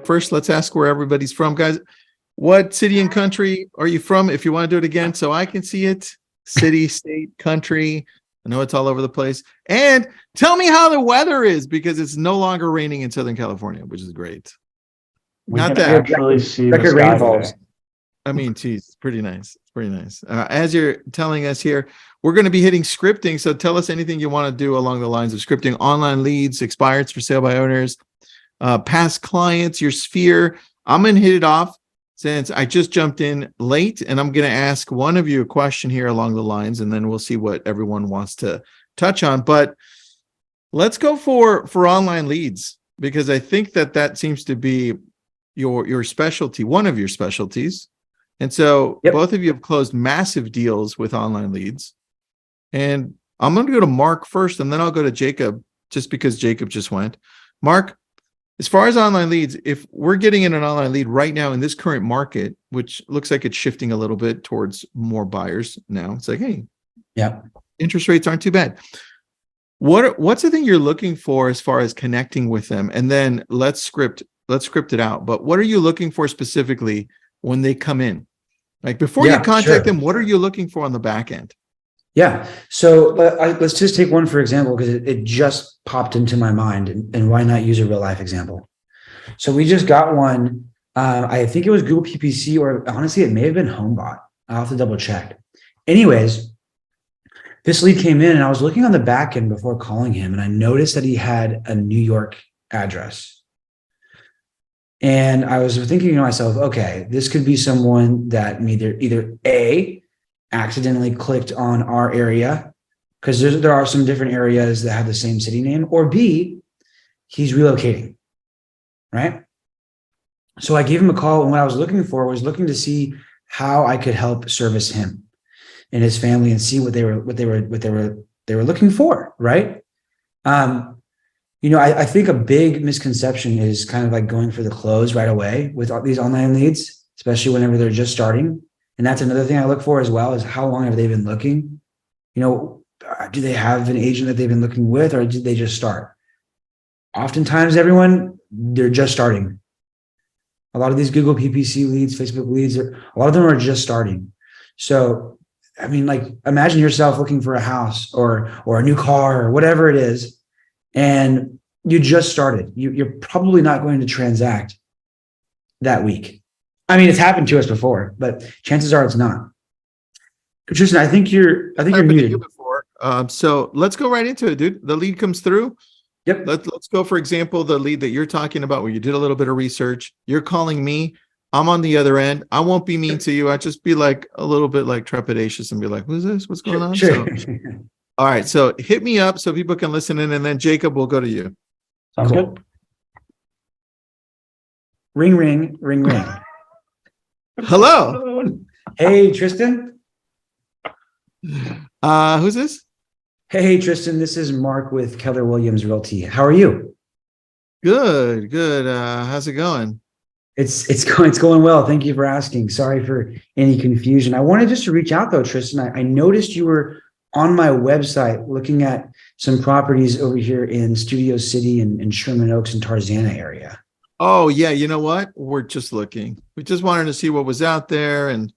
first, let's ask where everybody's from, guys. What city and country are you from? If you want to do it again, so I can see it. City, state, country. I know it's all over the place. And tell me how the weather is, because it's no longer raining in Southern California, which is great. We Not can that actually see the record sky rainfalls. today. I mean, geez, it's pretty nice. It's pretty nice. As you're telling us here, we're going to be hitting scripting. So tell us anything you want to do along the lines of scripting: online leads, expireds for sale by owners, past clients, your sphere. I'm going to hit it off since I just jumped in late, and I'm going to ask one of you a question here along the lines, and then we'll see what everyone wants to touch on. But let's go for online leads, because I think that seems to be your specialty, one of your specialties. And so both of you have closed massive deals with online leads. And I'm going to go to Mark first, and then I'll go to Jacob, just because Jacob just went. Mark, as far as online leads, if we're getting in an online lead right now in this current market, which looks like it's shifting a little bit towards more buyers now, it's like, hey, interest rates aren't too bad. What's the thing you're looking for as far as connecting with them? And then let's script it out. But what are you looking for specifically when they come in? Like before you contact them, what are you looking for on the back end? Yeah. So let's just take one for example, because it just popped into my mind, and why not use a real life example? So we just got one. I think it was Google PPC, or honestly, it may have been HomeBot. I'll have to double check. Anyways, this lead came in, and I was looking on the back end before calling him, and I noticed that he had a New York address. And I was thinking to myself, okay, this could be someone that either A, accidentally clicked on our area, because there are some different areas that have the same city name, or B, he's relocating, right? So I gave him a call, and what I was looking for was looking to see how I could help service him and his family, and see what they were looking for, right? I think a big misconception is kind of like going for the close right away with these online leads, especially whenever they're just starting. And that's another thing I look for as well, is how long have they been looking? Do they have an agent that they've been looking with, or did they just start? Oftentimes, they're just starting. A lot of these Google PPC leads, Facebook leads, a lot of them are just starting. So, I mean, like, imagine yourself looking for a house or a new car or whatever it is, and you just started. You're probably not going to transact that week. I mean, it's happened to us before, but chances are it's not. Tristan, I think you're muted. Before. So let's go right into it, dude. The lead comes through. Yep. Let's go, for example, the lead that you're talking about, where you did a little bit of research. You're calling me. I'm on the other end. I won't be mean to you. I just be like a little bit like trepidatious and be like, who's this? What's going on? Sure. So, all right. So hit me up so people can listen in, and then Jacob will go to you. Sounds good. Ring, ring, ring, ring. Hello. Hey, Tristan. Who's this? Hey, Tristan. This is Mark with Keller Williams Realty. How are you? Good. How's it going? It's going well. Thank you for asking. Sorry for any confusion. I wanted just to reach out though, Tristan. I noticed you were on my website looking at some properties over here in Studio City and Sherman Oaks and Tarzana area. Oh yeah, you know what? We're just looking. We just wanted to see what was out there, and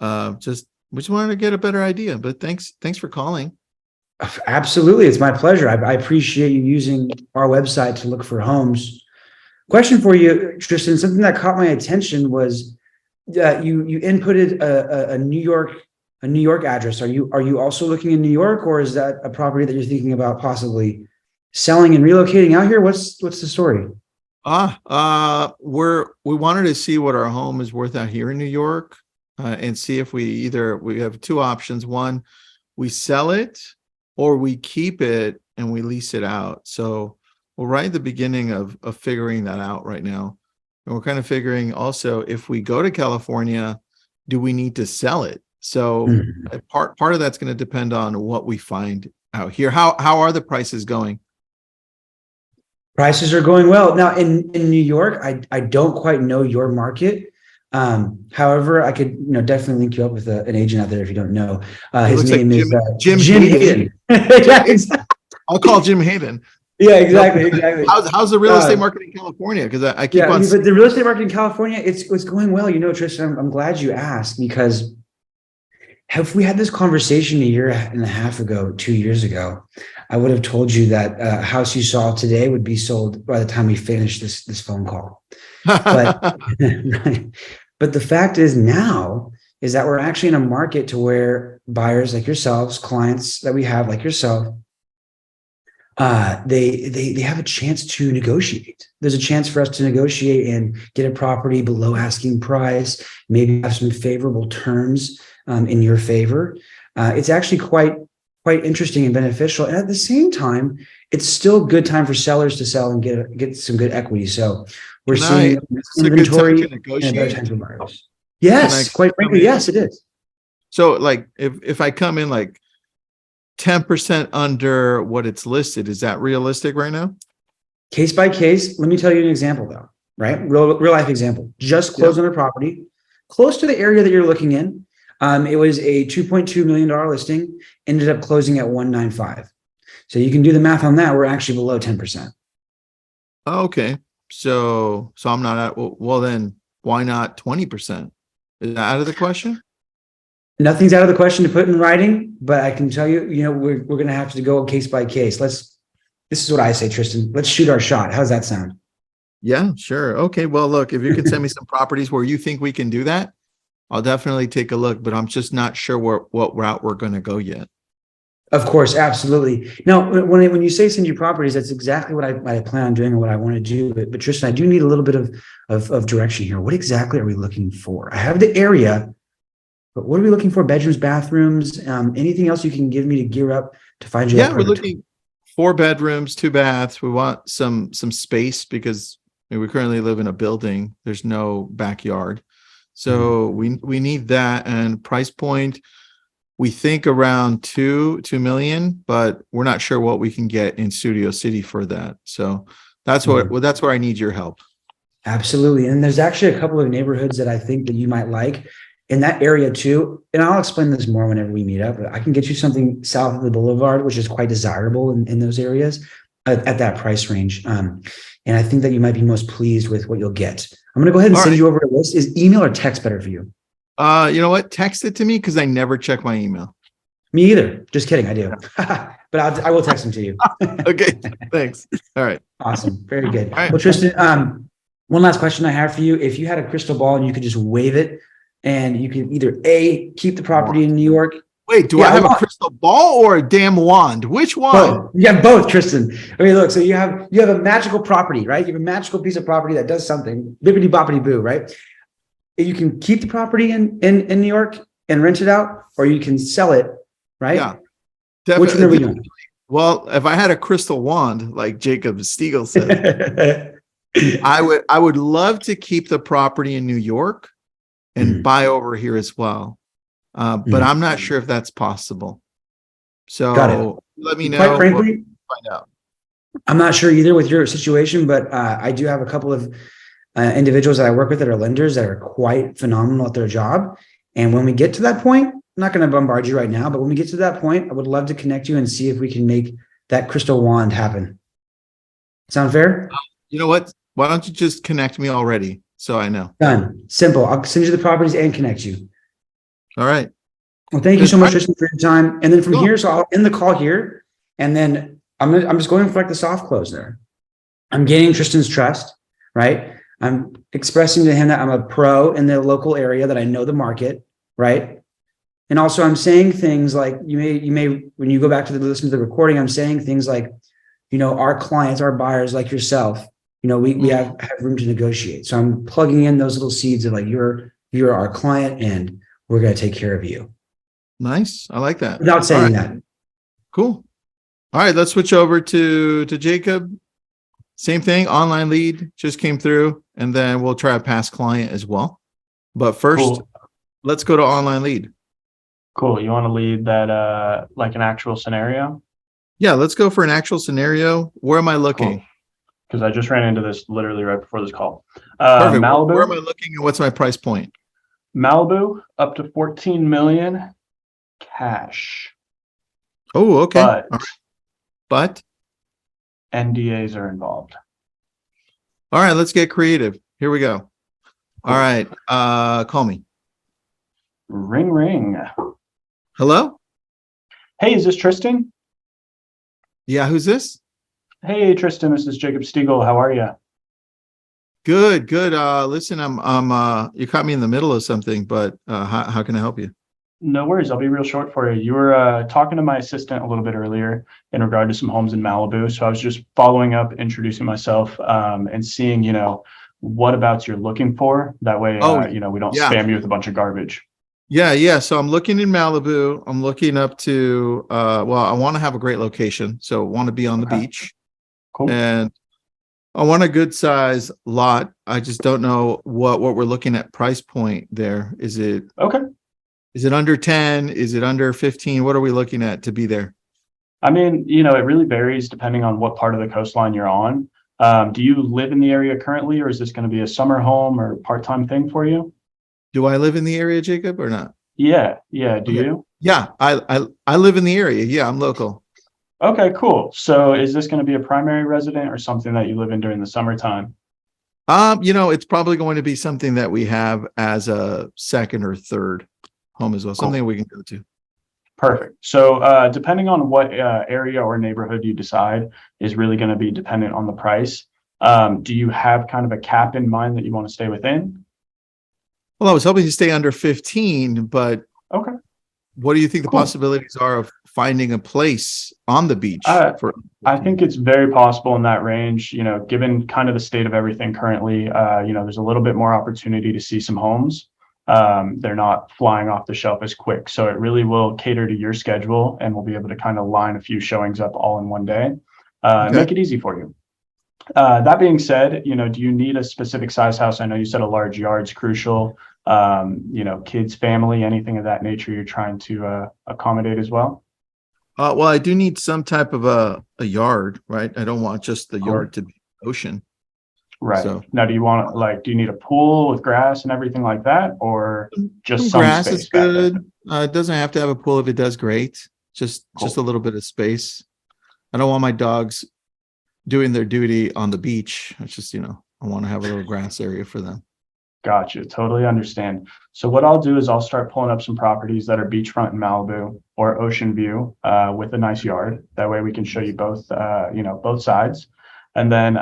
we just wanted to get a better idea. But thanks for calling. Absolutely, it's my pleasure. I appreciate you using our website to look for homes. Question for you, Tristan. Something that caught my attention was you inputted a New York address. Are you also looking in New York, or is that a property that you're thinking about possibly selling and relocating out here? What's the story? We wanted to see what our home is worth out here in New York, and see if we have two options. One, we sell it, or we keep it and we lease it out. So we're right at the beginning of figuring that out right now. And we're kind of figuring also, if we go to California, do we need to sell it? So part of that's going to depend on what we find out here. How are the prices going? Prices are going well. Now in New York, I don't quite know your market. However, I could definitely link you up with an agent out there if you don't know. His name is Jim Hayden. I'll call Jim Hayden. Yeah, exactly. How's the real estate market in California? Because I keep Yeah, on. but the real estate market in California, it's going well. You know, Tristan, I'm glad you asked because have we had this conversation a year and a half ago, 2 years ago, I would have told you that house you saw today would be sold by the time we finish this phone call. But right. But the fact is now is that we're actually in a market to where buyers like yourselves, clients that we have like yourself, they have a chance to negotiate. There's a chance for us to negotiate and get a property below asking price, maybe have some favorable terms in your favor. It's actually quite interesting and beneficial. And at the same time, it's still a good time for sellers to sell and get some good equity. So we're seeing inventory and a better time for buyers. Yes, quite frankly, yes, it is. So like if I come in like 10% under what it's listed, is that realistic right now? Case by case. Let me tell you an example though, right? Real life example. Just closed on a property close to the area that you're looking in. It was a $2.2 million listing, ended up closing at 195. So you can do the math on that. We're actually below 10%. Okay. So I'm not at, well then why not 20%? Is that out of the question? Nothing's out of the question to put in writing, but I can tell you, we're going to have to go case by case. This is what I say, Tristan, let's shoot our shot. How's that sound? Yeah, sure. Okay. Well, look, if you can send me some properties where you think we can do that, I'll definitely take a look, but I'm just not sure what route we're going to go yet. Of course, absolutely. Now, when you say send you properties, that's exactly what I plan on doing and what I want to do. But Tristan, I do need a little bit of direction here. What exactly are we looking for? I have the area, but what are we looking for? Bedrooms, bathrooms, anything else you can give me to gear up to find you? Yeah, we're looking 4 bedrooms, 2 baths. We want some space because we currently live in a building. There's no backyard. So we need that, and price point, we think around 2 million, but we're not sure what we can get in Studio City for that. So that's that's where I need your help. Absolutely. And there's actually a couple of neighborhoods that I think that you might like in that area too. And I'll explain this more whenever we meet up, but I can get you something south of the boulevard, which is quite desirable in those areas at that price range. And I think that you might be most pleased with what you'll get. I'm going to go ahead and send you over a list. Is email or text better for you? You know what? Text it to me because I never check my email. Me either. Just kidding. I do. But I will text them to you. Okay. Thanks. All right. Awesome. Very good. All right. Well, Tristan, one last question I have for you. If you had a crystal ball and you could just wave it and you could either keep the property in New York. Wait, do I have a crystal ball or a damn wand? Which one? Both. You have both, Tristan. Okay, look, so you have a magical property, right? You have a magical piece of property that does something, bippity boppity boo, right? You can keep the property in New York and rent it out, or you can sell it, right? Yeah, definitely. Which one are we doing? Well, if I had a crystal wand, like Jacob Stiegel said, I would love to keep the property in New York and buy over here as well. But I'm not sure if that's possible. So let me know. Quite frankly, find out. I'm not sure either with your situation, but I do have a couple of individuals that I work with that are lenders that are quite phenomenal at their job. And when we get to that point, I'm not going to bombard you right now, but when we get to that point, I would love to connect you and see if we can make that crystal wand happen. Sound fair? You know what? Why don't you just connect me already so I know? Done. Simple. I'll send you the properties and connect you. All right. Well, thank you so much, Tristan, for your time. And then from here, so I'll end the call here, and then I'm just going for like the soft close there. I'm gaining Tristan's trust, right? I'm expressing to him that I'm a pro in the local area, that I know the market, right? And also I'm saying things like you may when you go back to listen to the recording, I'm saying things like, our clients, our buyers like yourself, we have room to negotiate. So I'm plugging in those little seeds of like you're our client and we're going to take care of you. Nice. I like that. Without saying that. Cool. All right. Let's switch over to Jacob. Same thing. Online lead just came through, and then we'll try a past client as well. But first, let's go to online lead. Cool. You want to lead that like an actual scenario? Yeah, let's go for an actual scenario. Where am I looking? Because I just ran into this literally right before this call. Perfect. Malibu. Where am I looking and what's my price point? Malibu up to 14 million cash. Oh, okay. But NDAs are involved. All right, let's get creative. Here we go. All right, call me. Ring, ring. Hello? Hey, is this Tristan? Yeah, who's this? Hey, Tristan, this is Jacob Stiegel. How are you? Good, good. Listen, you caught me in the middle of something, but how can I help you? No worries. I'll be real short for you. You were talking to my assistant a little bit earlier in regard to some homes in Malibu. So I was just following up, introducing myself, and seeing, what abouts you're looking for. That way, Oh, we don't yeah. spam you with a bunch of garbage. Yeah. So I'm looking in Malibu. I'm looking up to, well, I want to have a great location. So I want to be on the Okay. beach. Cool. And I want a good size lot. I just don't know what we're looking at price point there. Is it under 10? Is it under 15? What are we looking at to be there? I mean, it really varies depending on what part of the coastline you're on. Do you live in the area currently, or is this going to be a summer home or part-time thing for you? Do I live in the area, Jacob, or not? Yeah. Do Okay. you? Yeah, I live in the area. Yeah, I'm local. Okay, cool. So is this going to be a primary resident or something that you live in during the summertime? It's probably going to be something that we have as a second or third home as well. Cool. Something we can go to. Perfect. So depending on what area or neighborhood you decide is really going to be dependent on the price. Do you have kind of a cap in mind that you want to stay within? Well, I was hoping to stay under 15, but Okay. what do you think the Cool. possibilities are of finding a place on the beach for? I think it's very possible in that range, given kind of the state of everything currently, there's a little bit more opportunity to see some homes. They're not flying off the shelf as quick. So it really will cater to your schedule, and we'll be able to kind of line a few showings up all in one day, and make it easy for you. That being said, do you need a specific size house? I know you said a large yard's crucial. Kids, family, anything of that nature you're trying to accommodate as well? Well, I do need some type of a yard, right? I don't want just the Cool. yard to be ocean. Right. So Now, do you need a pool with grass and everything like that, or just some some grass space is back there? good. It doesn't have to have a pool if it does, great. Just a little bit of space. I don't want my dogs doing their duty on the beach. It's just, I want to have a little grass area for them. Gotcha. Totally understand. So what I'll do is I'll start pulling up some properties that are beachfront in Malibu or ocean view with a nice yard. That way we can show you both, both sides. And then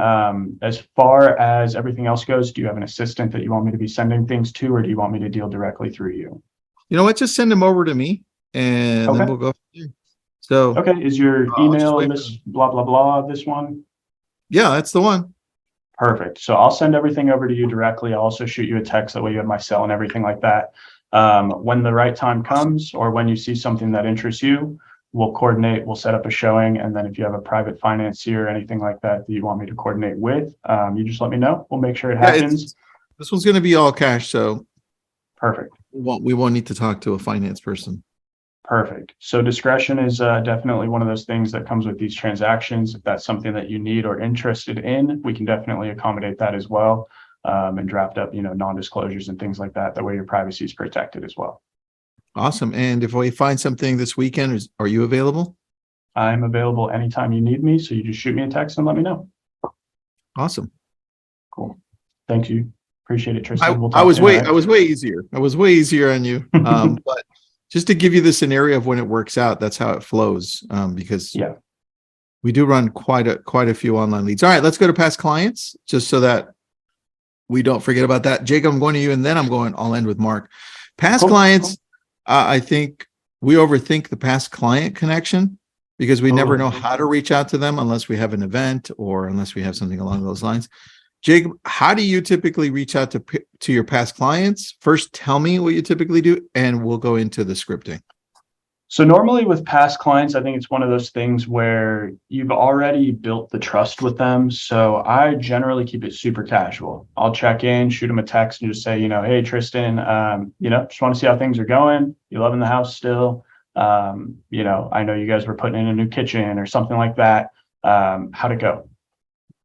as far as everything else goes, do you have an assistant that you want me to be sending things to, or do you want me to deal directly through you? You know what? Just send them over to me, and then we'll go from there. So Okay. Is your I'll just email wait this blah, blah, blah, this one? yeah, that's the one. Perfect. So I'll send everything over to you directly. I'll also shoot you a text. That way you have my cell and everything like that. When the right time comes, or when you see something that interests you, we'll coordinate, we'll set up a showing. And then if you have a private financier or anything like that that you want me to coordinate with, you just let me know. We'll make sure it happens. This one's going to be all cash, so Perfect. we won't need to talk to a finance person. Perfect. So discretion is definitely one of those things that comes with these transactions. If that's something that you need or interested in, we can definitely accommodate that as well, and draft up, non-disclosures and things like that. That way your privacy is protected as well. Awesome. And if we find something this weekend, are you available? I'm available anytime you need me. So you just shoot me a text and let me know. Awesome. Cool. Thank you. Appreciate it, Tristan. I was way easier. I was way easier on you. But just to give you the scenario of when it works out, that's how it flows. Because we do run quite a few online leads. All right, let's go to past clients, just so that we don't forget about that. Jacob, I'm going to you, and then I'll end with Mark. Past clients, I think we overthink the past client connection because we never know how to reach out to them unless we have an event or unless we have something along those lines. Jacob, how do you typically reach out to your past clients? First, tell me what you typically do, and we'll go into the scripting. So normally with past clients, I think it's one of those things where you've already built the trust with them. So I generally keep it super casual. I'll check in, shoot them a text, and just say, hey, Tristan, just want to see how things are going. You loving the house still? I know you guys were putting in a new kitchen or something like that. How'd it go?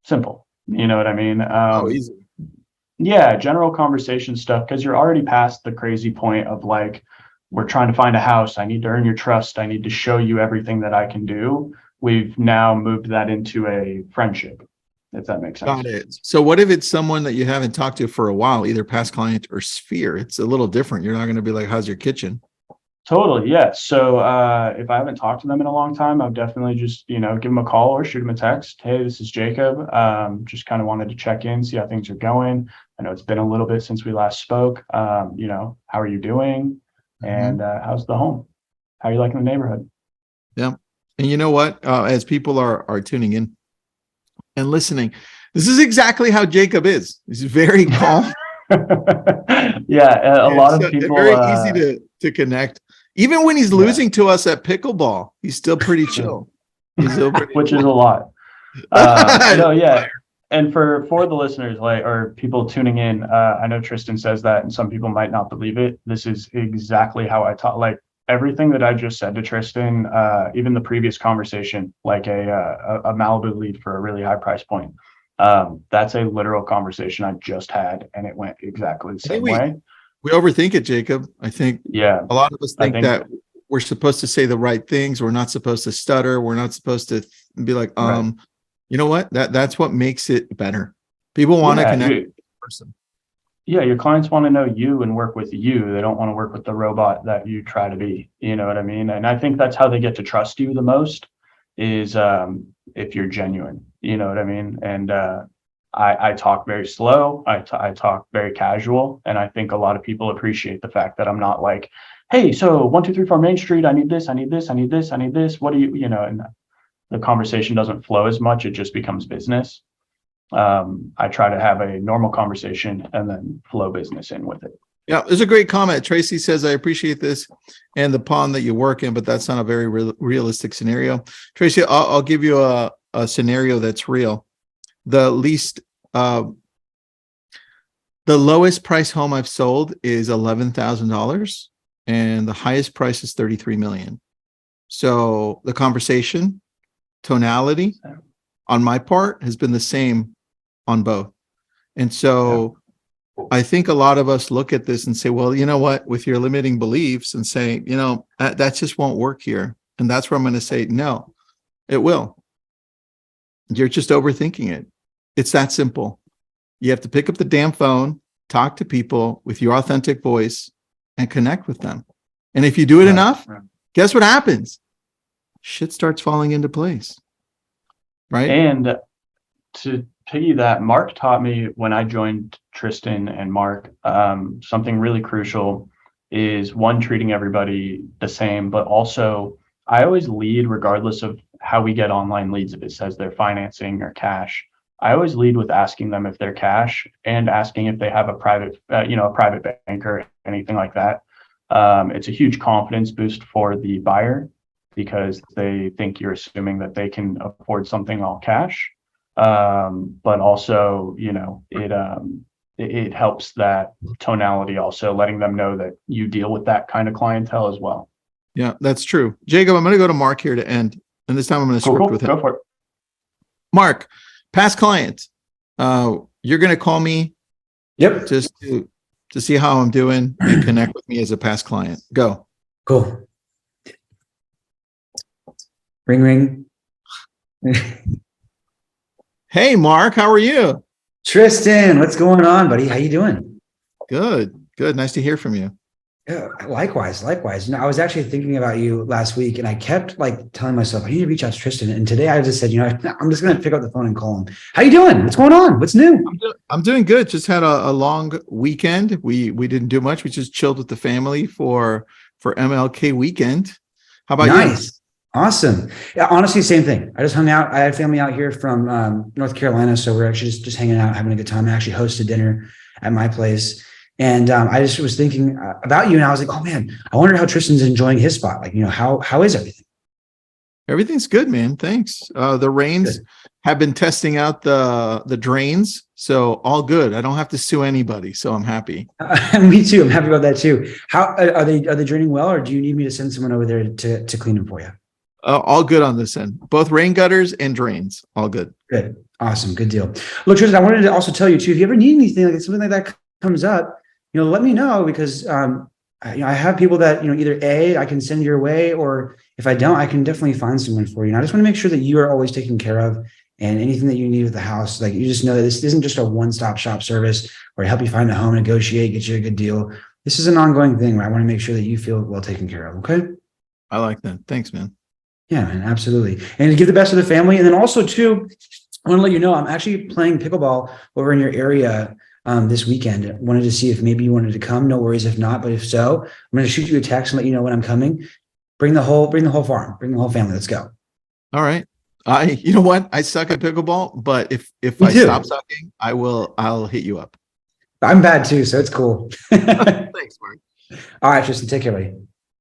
Simple. You know what I mean? Easy. Yeah, general conversation stuff, because you're already past the crazy point of like, we're trying to find a house. I need to earn your trust. I need to show you everything that I can do. we've now moved that into a friendship, if that makes sense. Got it. So what if it's someone that you haven't talked to for a while, either past client or sphere? It's a little different. You're not going to be like, how's your kitchen? Totally, yeah. So if I haven't talked to them in a long time, I'll definitely just, give them a call or shoot them a text. Hey, this is Jacob. Just kind of wanted to check in, see how things are going. I know it's been a little bit since we last spoke. How are you doing? And how's the home? How are you liking the neighborhood? Yeah. And you know what? As people are tuning in and listening, this is exactly how Jacob is. He's very calm. Yeah, a lot of people. Very easy to connect. Even when he's losing to us at pickleball, he's still pretty chill. He's still pretty which is a lot. No, yeah. And for the listeners, or people tuning in, I know Tristan says that, and some people might not believe it. This is exactly how I talk. Like everything that I just said to Tristan, even the previous conversation, like a Malibu lead for a really high price point. That's a literal conversation I just had, and it went exactly the same way. We overthink it, Jacob. I think a lot of us think that we're supposed to say the right things. We're not supposed to stutter. We're not supposed to be like, right. You know what? That's what makes it better. People want to connect with the person. Yeah, your clients want to know you and work with you. They don't want to work with the robot that you try to be. You know what I mean? And I think that's how they get to trust you the most is if you're genuine. You know what I mean? And I talk very slow. I talk very casual. And I think a lot of people appreciate the fact that I'm not like, hey, so 1, 2, 3, 4 Main Street, I need this, I need this, I need this, I need this. What do you, and the conversation doesn't flow as much. It just becomes business. I try to have a normal conversation and then flow business in with it. Yeah, there's a great comment. Tracy says, I appreciate this and the pond that you work in, but that's not a very realistic scenario. Tracy, I'll give you a scenario that's real. The lowest price home I've sold is $11,000 and the highest price is 33 million. So the conversation tonality on my part has been the same on both. And so I think a lot of us look at this and say, well, you know what, with your limiting beliefs and say, that just won't work here. And that's where I'm going to say, no, it will. You're just overthinking it. It's that simple. You have to pick up the damn phone, talk to people with your authentic voice and connect with them. And if you do it enough, guess what happens? Shit starts falling into place. Right. And to piggy that, Mark taught me when I joined Tristan and Mark, something really crucial is one, treating everybody the same, but also I always lead regardless of how we get online leads. If it says they're financing or cash, I always lead with asking them if they're cash and asking if they have a private, a private bank or anything like that. It's a huge confidence boost for the buyer because they think you're assuming that they can afford something all cash. But also, it helps that tonality also letting them know that you deal with that kind of clientele as well. Yeah, that's true. Jacob, I'm going to go to Mark here to end. And this time I'm going to script with him. Go for it. Mark, past client, you're going to call me. Yep. Just to see how I'm doing and connect with me as a past client. Go. Cool. Ring, ring. Hey, Mark, how are you? Tristan, what's going on, buddy? How you doing? Good. Nice to hear from you. Yeah, likewise. I was actually thinking about you last week and I kept telling myself, I need to reach out to Tristan. And today I just said, I'm just going to pick up the phone and call him. How you doing? What's going on? What's new? I'm doing good. Just had a long weekend. We didn't do much. We just chilled with the family for MLK weekend. How about you? Nice. Awesome. Yeah, honestly, same thing. I just hung out. I had family out here from North Carolina. So we're actually just hanging out, having a good time. I actually hosted dinner at my place. And I just was thinking about you and I was like, oh man, I wonder how Tristan's enjoying his spot. How is everything? Everything's good, man. Thanks. The rains have been testing out the drains. So all good. I don't have to sue anybody. So I'm happy. Me too. I'm happy about that too. How are they draining well, or do you need me to send someone over there to clean them for you? All good on this end. Both rain gutters and drains. All good. Good. Awesome. Good deal. Look, Tristan, I wanted to also tell you too, if you ever need anything, something like that comes up, let me know because I have people that, either I can send your way, or if I don't, I can definitely find someone for you. And I just want to make sure that you are always taken care of, and anything that you need with the house, like, you just know that this isn't just a one-stop shop service where I help you find a home, negotiate, get you a good deal. This is an ongoing thing where I want to make sure that you feel well taken care of. Okay. I like that. Thanks, man. Yeah, man, absolutely. And to give the best to the family. And then also too, I want to let you know, I'm actually playing pickleball over in your area this weekend. I wanted to see if maybe you wanted to come. No worries if not, but if so, I'm going to shoot you a text and let you know when I'm coming. Bring the whole farm, bring the whole family. Let's go. All right. You know what? I suck at pickleball, but if Me I too. stop sucking, I'll hit you up. I'm bad too, so it's cool. Thanks, Mark. All right, Tristan, take care, buddy.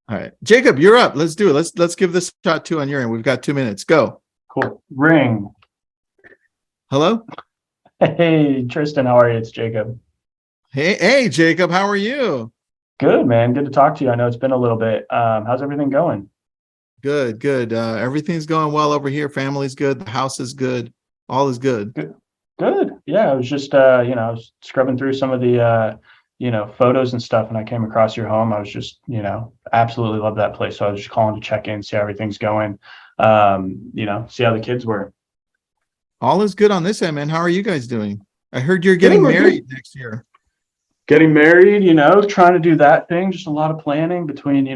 All right. Jacob, you're up. Let's do it. Let's give this shot too on your end. We've got 2 minutes. Go. Cool. Ring. Hello? Hey, Tristan, how are you? It's Jacob. Hey, Jacob, how are you? Good, man. Good to talk to you. I know it's been a little bit. How's everything going? Good. Everything's going well over here. Family's good. The house is good. All is good. Good. Yeah, I was just, I was scrubbing through some of the, photos and stuff, and I came across your home. I was just, absolutely love that place. So I was just calling to check in, see how everything's going, see how the kids were. All is good on this end, man. How are you guys doing? I heard you're getting married next year. Getting married, trying to do that thing. Just a lot of planning between,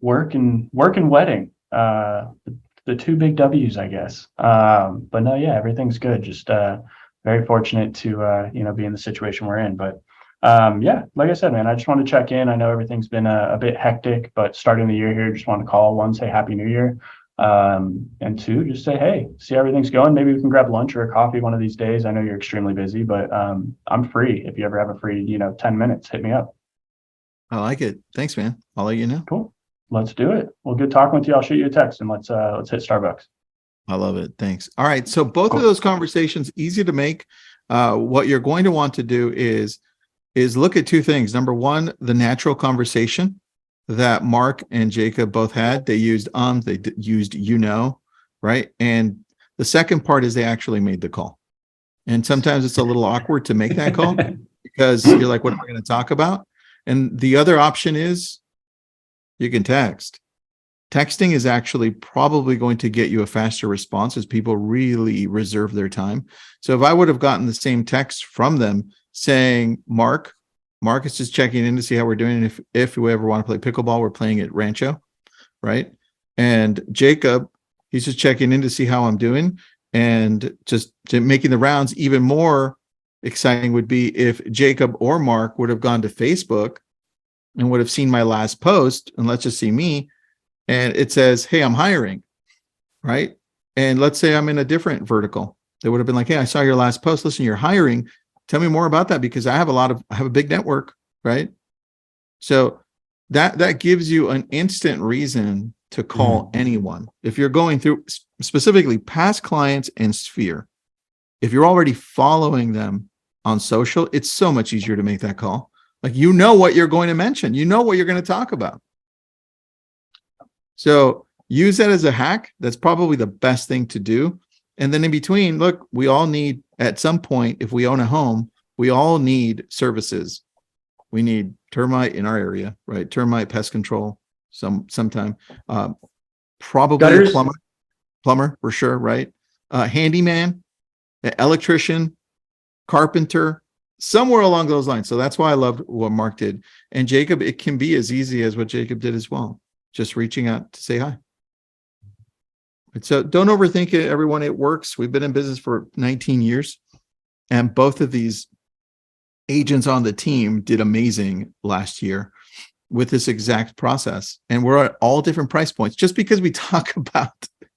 work and wedding. The two big W's, I guess. But no, yeah, everything's good. Just very fortunate to be in the situation we're in. But yeah, like I said, man, I just want to check in. I know everything's been a bit hectic, but starting the year here, just want to call, one, say Happy New Year. And two, just say, hey, see how everything's going. Maybe we can grab lunch or a coffee one of these days. I know you're extremely busy, but I'm free. If you ever have a free, 10 minutes, hit me up. I like it. Thanks, man. I'll let you know. Cool. Let's do it. Well, good talking with you. I'll shoot you a text and let's hit Starbucks. I love it. Thanks. All right. So both of those conversations, easy to make. What you're going to want to do is look at two things. Number one, the natural conversation that Mark and Jacob both had. They used they used right? And the second part is they actually made the call. And sometimes it's a little awkward to make that call because you're like, what am I going to talk about? And the other option is you can text. Texting is actually probably going to get you a faster response as people really reserve their time. So if I would have gotten the same text from them saying, Mark is just checking in to see how we're doing. If we ever want to play pickleball, we're playing at Rancho, right? And Jacob, he's just checking in to see how I'm doing. And just making the rounds even more exciting would be if Jacob or Mark would have gone to Facebook and would have seen my last post, and let's just see me, and it says, hey, I'm hiring, right? And let's say I'm in a different vertical. They would have been like, hey, I saw your last post. Listen, you're hiring. Tell me more about that because I have a big network, right? So that gives you an instant reason to call anyone. If you're going through specifically past clients and Sphere, if you're already following them on social, it's so much easier to make that call. Like, what you're going to mention, what you're going to talk about. So use that as a hack. That's probably the best thing to do. And then in between, look, we all need, at some point, if we own a home, we all need services. We need termite in our area, right? Termite, pest control, sometime. Probably Gutters. a plumber for sure, right? Handyman, electrician, carpenter, somewhere along those lines. So that's why I loved what Mark did. And Jacob, it can be as easy as what Jacob did as well. Just reaching out to say hi. So don't overthink it, everyone. It works. We've been in business for 19 years. And both of these agents on the team did amazing last year with this exact process. And we're at all different price points. Just because we talk about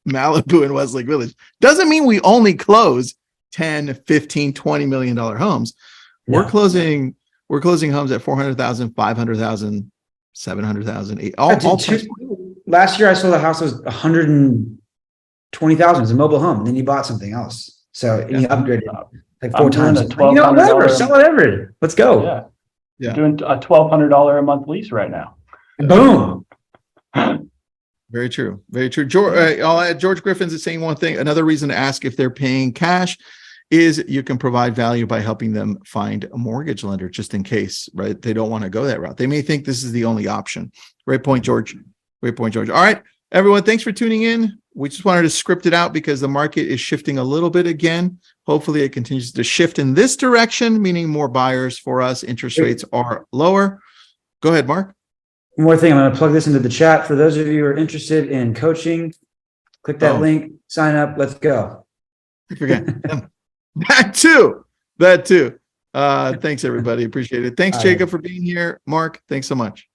Malibu and Westlake Village doesn't mean we only close 10, 15, $20 million homes. Yeah. We're closing homes at 400,000, 500,000, 700,000. Last year I sold a house that was 120,000. It's a mobile home. And then you bought something else. So he upgraded like 4 times. Whatever, sell it ever. Let's go. Yeah. You're doing a $1,200 a month lease right now. Boom. Very true. Very true. George Griffin's is saying one thing. Another reason to ask if they're paying cash is you can provide value by helping them find a mortgage lender just in case, right? They don't want to go that route. They may think this is the only option. Great point, George. Great point, George. All right, everyone, thanks for tuning in. We just wanted to script it out because the market is shifting a little bit again. Hopefully it continues to shift in this direction, meaning more buyers for us. Interest rates are lower. Go ahead, Mark. One more thing, I'm going to plug this into the chat. For those of you who are interested in coaching, click that link, sign up, let's go. Forget that too. That too. Thanks, everybody. Appreciate it. Thanks, Jacob, for being here. Mark, thanks so much.